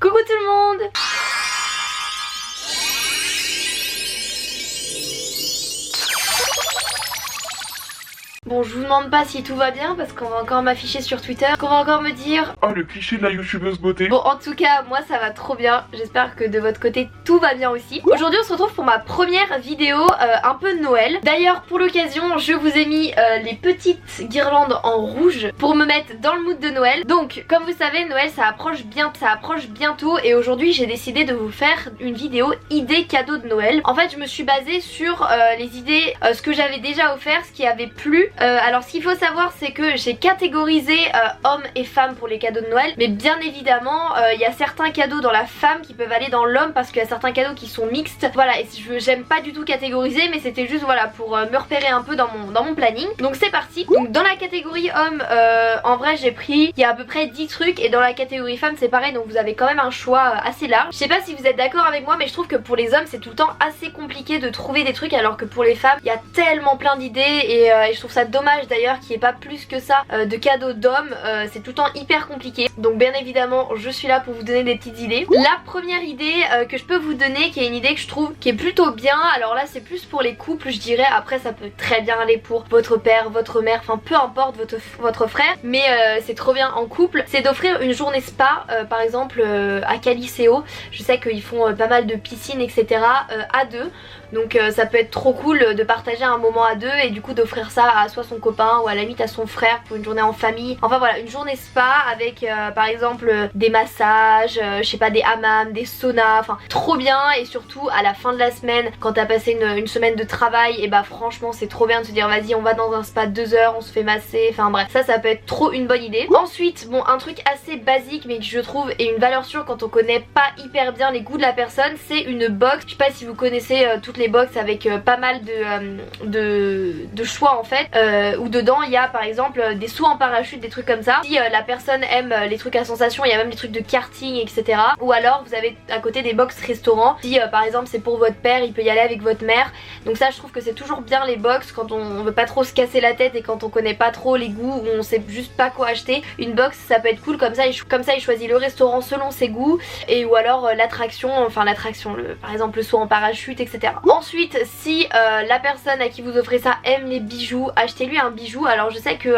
Coucou tout le monde! Bon, je vous demande pas si tout va bien parce qu'on va encore m'afficher sur Twitter, qu'on va encore me dire ah, le cliché de la youtubeuse beauté. Bon, en tout cas, moi ça va trop bien. J'espère que de votre côté tout va bien aussi. Aujourd'hui on se retrouve pour ma première vidéo un peu de Noël. D'ailleurs pour l'occasion je vous ai mis les petites guirlandes en rouge pour me mettre dans le mood de Noël. Donc comme vous savez, Noël ça approche bientôt et aujourd'hui j'ai décidé de vous faire une vidéo idées cadeaux de Noël. En fait je me suis basée sur les idées, ce que j'avais déjà offert, ce qui avait plu. Alors ce qu'il faut savoir c'est que j'ai catégorisé hommes et femmes pour les cadeaux de Noël, mais bien évidemment il y a certains cadeaux dans la femme qui peuvent aller dans l'homme parce qu'il y a certains cadeaux qui sont mixtes. Voilà, et j'aime pas du tout catégoriser, mais c'était juste voilà pour me repérer un peu dans mon planning. Donc c'est parti. Donc dans la catégorie homme, en vrai j'ai pris, il y a à peu près 10 trucs, et dans la catégorie femme c'est pareil, donc vous avez quand même un choix assez large. Je sais pas si vous êtes d'accord avec moi, mais je trouve que pour les hommes c'est tout le temps assez compliqué de trouver des trucs, alors que pour les femmes il y a tellement plein d'idées et je trouve ça dommage d'ailleurs qu'il n'y ait pas plus que ça de cadeaux d'hommes. C'est tout le temps hyper compliqué, donc bien évidemment je suis là pour vous donner des petites idées. La première idée que je peux vous donner, qui est une idée que je trouve qui est plutôt bien, alors là c'est plus pour les couples je dirais, après ça peut très bien aller pour votre père, votre mère, enfin peu importe votre frère, mais c'est trop bien en couple, c'est d'offrir une journée spa par exemple à Caliceo. Je sais qu'ils font pas mal de piscines etc à deux, donc ça peut être trop cool de partager un moment à deux et du coup d'offrir ça à soit son copain ou à la limite à son frère pour une journée en famille. Enfin voilà, une journée spa avec par exemple des massages, je sais pas, des hammams, des saunas, enfin trop bien. Et surtout à la fin de la semaine quand t'as passé une semaine de travail, et bah franchement c'est trop bien de se dire vas-y on va dans un spa 2 heures, on se fait masser, enfin bref, ça peut être trop une bonne idée. Ensuite bon, un truc assez basique mais que je trouve est une valeur sûre quand on connaît pas hyper bien les goûts de la personne, c'est une box. Je sais pas si vous connaissez toutes les box avec pas mal de choix en fait, où dedans il y a par exemple des sauts en parachute, des trucs comme ça. Si la personne aime les trucs à sensation, il y a même des trucs de karting etc. Ou alors vous avez à côté des box restaurants, si par exemple c'est pour votre père, il peut y aller avec votre mère. Donc ça je trouve que c'est toujours bien les box quand on veut pas trop se casser la tête et quand on connaît pas trop les goûts ou on sait juste pas quoi acheter. Une box ça peut être cool, comme ça il choisit le restaurant selon ses goûts, et ou alors l'attraction, enfin l'attraction, par exemple le saut en parachute etc. Ensuite si la personne à qui vous offrez ça aime les bijoux, achetez-lui un bijou. Alors je sais que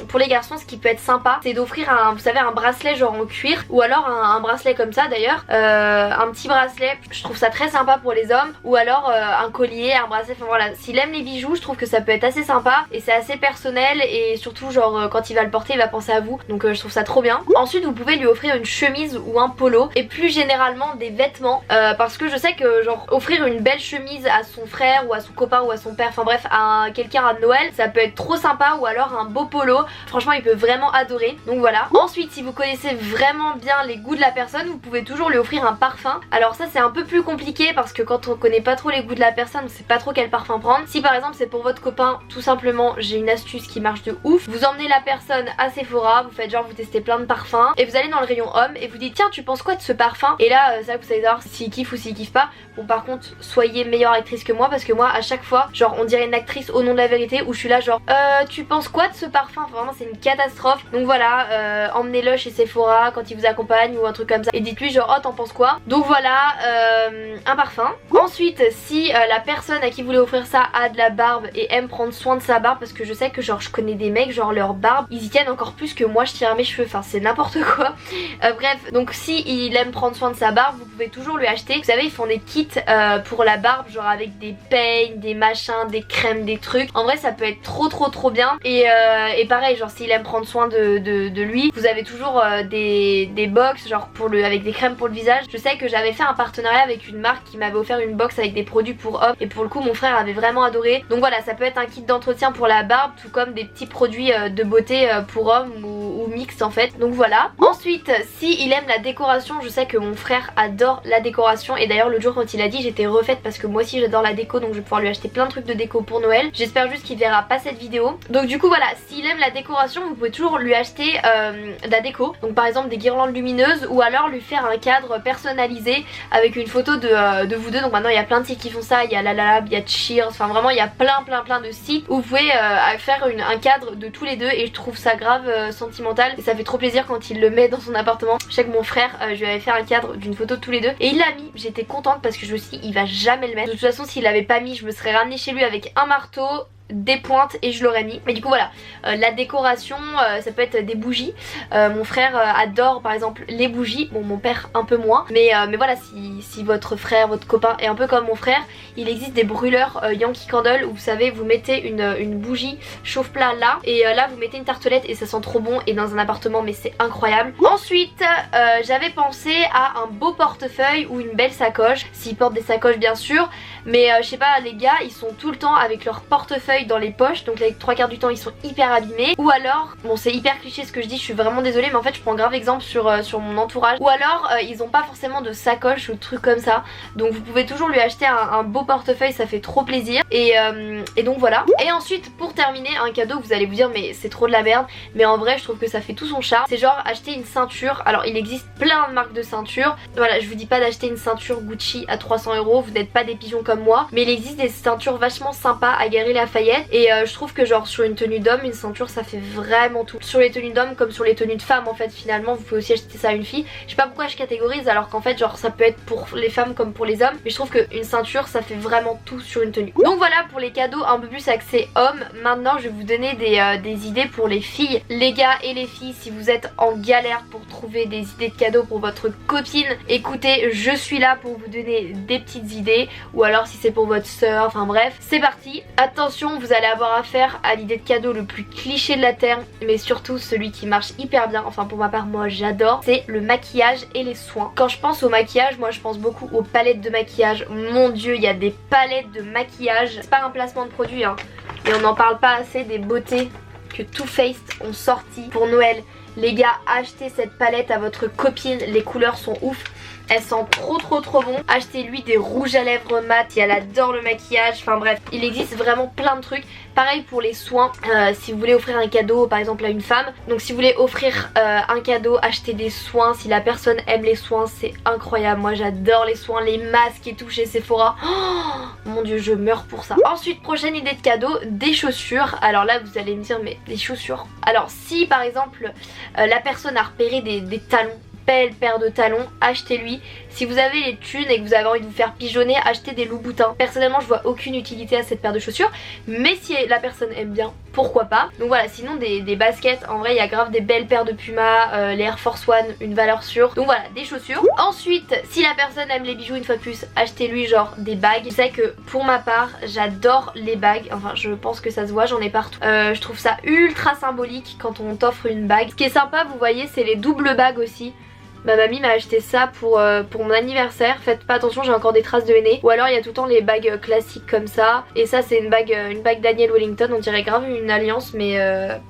pour les garçons ce qui peut être sympa c'est d'offrir vous savez, un bracelet genre en cuir, ou alors un bracelet comme ça d'ailleurs, un petit bracelet, je trouve ça très sympa pour les hommes, ou alors un collier, un bracelet, enfin voilà, s'il aime les bijoux je trouve que ça peut être assez sympa et c'est assez personnel, et surtout genre quand il va le porter il va penser à vous, donc je trouve ça trop bien. Ensuite vous pouvez lui offrir une chemise ou un polo, et plus généralement des vêtements, parce que je sais que genre offrir une belle chemise à son frère ou à son copain ou à son père, enfin bref à quelqu'un à Noël, ça peut être trop sympa, ou alors un beau polo, franchement il peut vraiment adorer, donc voilà. Ensuite si vous connaissez vraiment bien les goûts de la personne, vous pouvez toujours lui offrir un parfum. Alors ça c'est un peu plus compliqué parce que quand on connaît pas trop les goûts de la personne, on sait pas trop quel parfum prendre. Si par exemple c'est pour votre copain, tout simplement j'ai une astuce qui marche de ouf, vous emmenez la personne à Sephora, vous faites genre vous testez plein de parfums et vous allez dans le rayon homme et vous dites tiens tu penses quoi de ce parfum, et là c'est là que vous savez savoir s'il kiffe ou s'il kiffe pas. Bon par contre soyez meilleure actrice que moi, parce que moi à chaque fois genre on dirait une actrice au nom de la vérité, où je suis là genre tu penses quoi de ce parfum, enfin, vraiment c'est une catastrophe. Donc voilà, emmenez-le chez Sephora quand il vous accompagne ou un truc comme ça et dites-lui genre oh t'en penses quoi. Donc voilà, un parfum. Ensuite si la personne à qui vous voulez offrir ça a de la barbe et aime prendre soin de sa barbe, parce que je sais que genre je connais des mecs genre leur barbe ils y tiennent encore plus que moi je tiens à mes cheveux, enfin c'est n'importe quoi. Bref, donc si il aime prendre soin de sa barbe, vous pouvez toujours lui acheter, vous savez ils font des kits pour la barbe, genre avec des peignes, des machins, des crèmes, des trucs. En vrai ça peut être trop bien, et pareil genre s'il aime prendre soin de lui, vous avez toujours des box genre avec des crèmes pour le visage. Je sais que j'avais fait un partenariat avec une marque qui m'avait offert une box avec des produits pour hommes, et pour le coup mon frère avait vraiment adoré. Donc voilà, ça peut être un kit d'entretien pour la barbe, tout comme des petits produits de beauté pour hommes ou mixte en fait. Donc voilà. Ensuite si il aime la décoration, je sais que mon frère adore la décoration, et d'ailleurs l'autre jour quand il a dit j'étais refaite parce que moi moi aussi j'adore la déco, donc je vais pouvoir lui acheter plein de trucs de déco pour Noël. J'espère juste qu'il verra pas cette vidéo. Donc du coup voilà, s'il aime la décoration, vous pouvez toujours lui acheter de la déco, donc par exemple des guirlandes lumineuses, ou alors lui faire un cadre personnalisé avec une photo de vous deux. Donc maintenant il y a plein de sites qui font ça, il y a LaLaLab, il y a Cheers, enfin vraiment il y a plein de sites où vous pouvez faire un cadre de tous les deux, et je trouve ça grave sentimental et ça fait trop plaisir quand il le met dans son appartement. Je sais que mon frère, je lui avais fait un cadre d'une photo de tous les deux et il l'a mis. J'étais contente parce que je me suis dit il va jamais le mettre. De toute façon s'il l'avait pas mis, je me serais ramenée chez lui avec un marteau, des pointes et je l'aurais mis. Mais du coup voilà, la décoration, ça peut être des bougies. Mon frère adore par exemple les bougies, bon mon père un peu moins, mais voilà, si votre frère, votre copain est un peu comme mon frère, il existe des brûleurs Yankee Candle où vous savez, vous mettez une bougie chauffe-plat là, et là vous mettez une tartelette et ça sent trop bon, et dans un appartement, mais c'est incroyable. Ensuite j'avais pensé à un beau portefeuille ou une belle sacoche, s'ils portent des sacoches bien sûr, mais je sais pas, les gars ils sont tout le temps avec leur portefeuille dans les poches, donc les 3/4 du temps ils sont hyper abîmés. Ou alors, bon c'est hyper cliché ce que je dis, je suis vraiment désolée, mais en fait je prends grave exemple sur mon entourage. Ou alors ils ont pas forcément de sacoche ou de trucs comme ça, donc vous pouvez toujours lui acheter un beau portefeuille, ça fait trop plaisir. Et donc voilà. Et ensuite pour terminer, un cadeau, vous allez vous dire mais c'est trop de la merde, mais en vrai je trouve que ça fait tout son charme. C'est genre acheter une ceinture. Alors il existe plein de marques de ceintures, voilà, je vous dis pas d'acheter une ceinture Gucci à 300 €, vous n'êtes pas des pigeons comme moi, mais il existe des ceintures vachement sympas à Galeries Lafayette. Et je trouve que genre sur une tenue d'homme, une ceinture ça fait vraiment tout. Sur les tenues d'homme comme sur les tenues de femmes en fait, finalement vous pouvez aussi acheter ça à une fille. Je sais pas pourquoi je catégorise alors qu'en fait genre ça peut être pour les femmes comme pour les hommes, mais je trouve qu'une ceinture ça fait vraiment tout sur une tenue. Donc voilà pour les cadeaux un peu plus axés hommes. Maintenant je vais vous donner des idées pour les filles. Les gars et les filles, si vous êtes en galère pour trouver des idées de cadeaux pour votre copine, écoutez, je suis là pour vous donner des petites idées. Ou alors si c'est pour votre soeur, enfin bref, c'est parti. Attention, vous allez avoir affaire à l'idée de cadeau le plus cliché de la terre, mais surtout celui qui marche hyper bien, enfin pour ma part moi j'adore, c'est le maquillage et les soins. Quand je pense au maquillage, moi je pense beaucoup aux palettes de maquillage. Mon dieu, il y a des palettes de maquillage, c'est pas un placement de produit hein, et on n'en parle pas assez des beautés que Too Faced ont sorti pour Noël. Les gars, achetez cette palette à votre copine, les couleurs sont ouf. Elle sent trop bon. Achetez-lui des rouges à lèvres mat si elle adore le maquillage. Enfin bref, il existe vraiment plein de trucs. Pareil pour les soins, si vous voulez offrir un cadeau par exemple à une femme. Donc si vous voulez offrir un cadeau, achetez des soins. Si la personne aime les soins, c'est incroyable. Moi j'adore les soins, les masques et tout chez Sephora. Oh, mon dieu, je meurs pour ça. Ensuite, prochaine idée de cadeau, des chaussures. Alors là vous allez me dire mais des chaussures. Alors si par exemple la personne a repéré des talons, belle paire de talons, achetez-lui. Si vous avez les thunes et que vous avez envie de vous faire pigeonner, achetez des Louboutins. Personnellement je vois aucune utilité à cette paire de chaussures, mais si la personne aime bien, pourquoi pas. Donc voilà, sinon des baskets, en vrai il y a grave des belles paires de Puma, les Air Force One, une valeur sûre. Donc voilà, des chaussures. Ensuite, si la personne aime les bijoux, une fois de plus, achetez-lui genre des bagues. Je sais que pour ma part j'adore les bagues, enfin je pense que ça se voit, j'en ai partout. Je trouve ça ultra symbolique quand on t'offre une bague. Ce qui est sympa, vous voyez, c'est les doubles bagues aussi. Ma mamie m'a acheté ça pour mon anniversaire. Faites pas attention, j'ai encore des traces de henné. Ou alors il y a tout le temps les bagues classiques comme ça. Et ça c'est une bague Daniel Wellington. On dirait grave une alliance, mais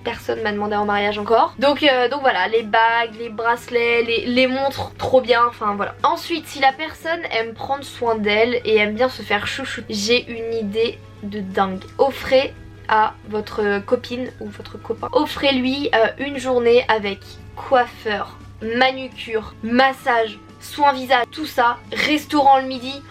personne m'a demandé en mariage encore. Donc voilà, les bagues, les bracelets, les montres, trop bien. Enfin voilà. Ensuite, si la personne aime prendre soin d'elle et aime bien se faire chouchouter, j'ai une idée de dingue. Offrez à votre copine ou votre copain, offrez-lui une journée avec coiffeur, manucure, massage, soins visage, tout ça, restaurant le midi.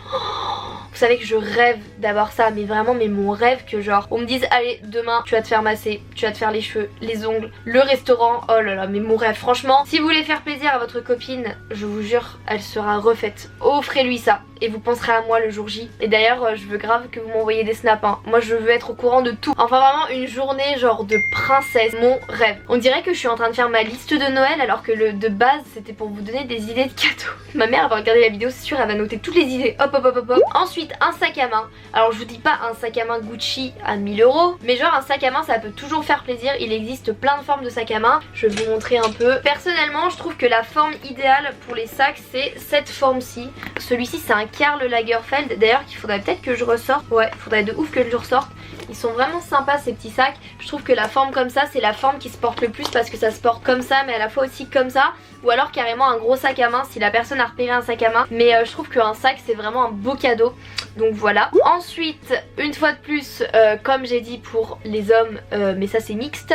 Vous savez que je rêve d'avoir ça, mais vraiment, mais mon rêve que genre on me dise allez demain tu vas te faire masser, tu vas te faire les cheveux, les ongles, le restaurant. Oh là là, mais mon rêve. Franchement, si vous voulez faire plaisir à votre copine, je vous jure elle sera refaite. Offrez-lui ça et vous penserez à moi le jour J. Et d'ailleurs je veux grave que vous m'envoyez des snaps hein. Moi je veux être au courant de tout. Enfin vraiment une journée genre de princesse, mon rêve. On dirait que je suis en train de faire ma liste de Noël alors que de base c'était pour vous donner des idées de cadeaux. Ma mère elle va regarder la vidéo, c'est sûr, elle va noter toutes les idées. Hop hop hop hop hop. Ensuite un sac à main. Alors je vous dis pas un sac à main Gucci à 1000 €, mais genre un sac à main ça peut toujours faire plaisir. Il existe plein de formes de sac à main. Je vais vous montrer un peu. Personnellement je trouve que la forme idéale pour les sacs c'est cette forme-ci. Celui-ci c'est un Karl Lagerfeld. D'ailleurs qu'il faudrait peut-être que je ressorte. Ouais, faudrait de ouf que je le ressorte. Ils sont vraiment sympas ces petits sacs. Je trouve que la forme comme ça c'est la forme qui se porte le plus parce que ça se porte comme ça mais à la fois aussi comme ça. Ou alors carrément un gros sac à main si la personne a repéré un sac à main. Mais je trouve qu'un sac c'est vraiment un beau cadeau. donc voilà. Ensuite, une fois de plus, comme j'ai dit pour les hommes, mais ça c'est mixte,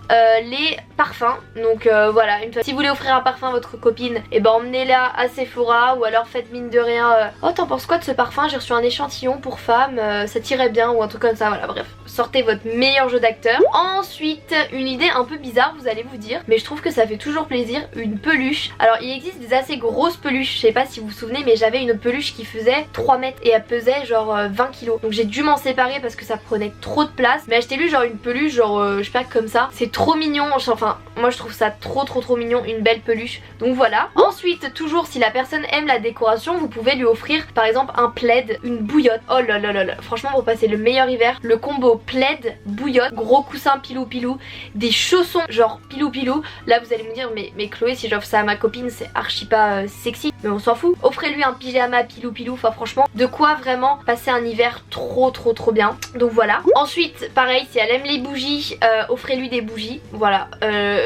les parfums. Donc voilà, si vous voulez offrir un parfum à votre copine, et ben emmenez-la à Sephora, ou alors faites mine de rien, oh t'en penses quoi de ce parfum, j'ai reçu un échantillon pour femme, ça t'irait bien, ou un truc comme ça, voilà, bref. Sortez votre meilleur jeu d'acteur. Ensuite, une idée un peu bizarre, vous allez vous dire, mais je trouve que ça fait toujours plaisir, une peluche. Alors il existe des assez grosses peluches, je sais pas si vous vous souvenez, mais j'avais une peluche qui faisait 3 mètres et elle pesait genre 20 kilos. Donc j'ai dû m'en séparer parce que ça prenait trop de place. Mais achetez-lui genre une peluche, genre je sais pas, comme ça. C'est trop mignon, enfin moi je trouve ça trop mignon, une belle peluche. Donc voilà. Ensuite, toujours si la personne aime la décoration, vous pouvez lui offrir par exemple un plaid, une bouillotte. Oh là là là là, franchement pour passer le meilleur hiver, le combo plaid, bouillotte, gros coussin pilou, des chaussons genre pilou. Là vous allez me dire mais Chloé, si j'offre ça à ma copine c'est archi pas sexy, mais on s'en fout. Offrez-lui un pyjama pilou, enfin franchement de quoi vraiment passer un hiver trop bien. Donc voilà. Ensuite pareil, si elle aime les bougies, offrez-lui des bougies, voilà.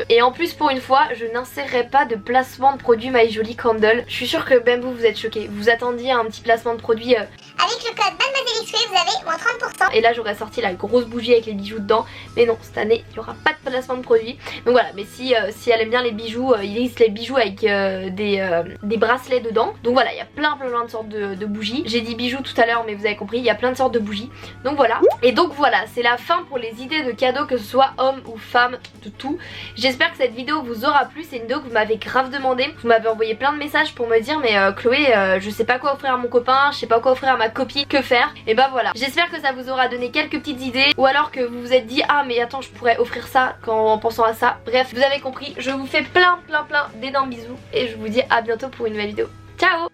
Et en plus pour une fois je n'insérerai pas de placement de produit My Jolie Candle. Je suis sûre que même vous êtes choqués, vous attendiez un petit placement de produit avec le code MademoiselleXQuee vous avez moins 30%. et là j'aurais sorti la grosse bougie avec les bijoux dedans, mais non, cette année il n'y aura pas de placement de produit. Donc voilà, mais si elle aime bien les bijoux, il existe les bijoux avec des bracelets dedans. Donc voilà, il y a plein de sortes de bougies. J'ai dit bijoux tout à l'heure, mais vous avez compris, il y a plein de sortes de bougies. Donc voilà. Et donc voilà, c'est la fin pour les idées de cadeaux, que ce soit homme ou femme, de tout. J'espère que cette vidéo vous aura plu. C'est une vidéo que vous m'avez grave demandé. Vous m'avez envoyé plein de messages pour me dire mais Chloé, je sais pas quoi offrir à mon copain, je sais pas quoi offrir à ma copine, que faire. Et bah voilà, j'espère que ça vous aura donné quelques petites idées, ou alors que vous vous êtes dit ah mais attends, je pourrais offrir ça en pensant à ça. Bref, vous avez compris, je vous fais plein d'énormes bisous et je vous dis à bientôt pour une nouvelle vidéo. Ciao!